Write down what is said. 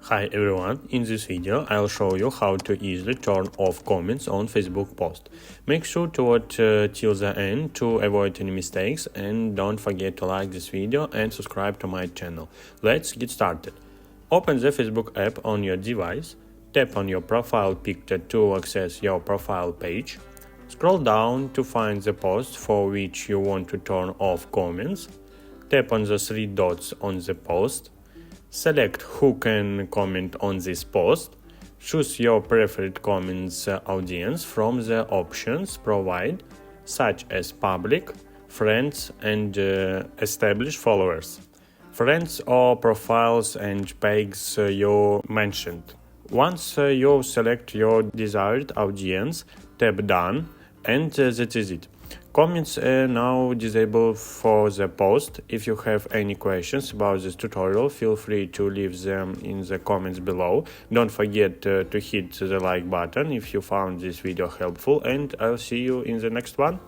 Hi everyone, in this video I'll show you how to easily turn off comments on Facebook post. Make sure to watch till the end to avoid any mistakes, and don't forget to like this video and subscribe to my channel. Let's get started. Open the Facebook app on your device, tap on your profile picture to access your profile page. Scroll down to find the post for which you want to turn off comments. Tap on the three dots on the post. Select who can comment on this post. Choose your preferred comments audience from the options provided, such as public, friends, and established followers, friends or profiles and pages you mentioned. Once you select your desired audience, tap Done, and that is it. Comments are now disabled for the post. If you have any questions about this tutorial, feel free to leave them in the comments below. Don't forget to hit the like button if you found this video helpful, and I'll see you in the next one.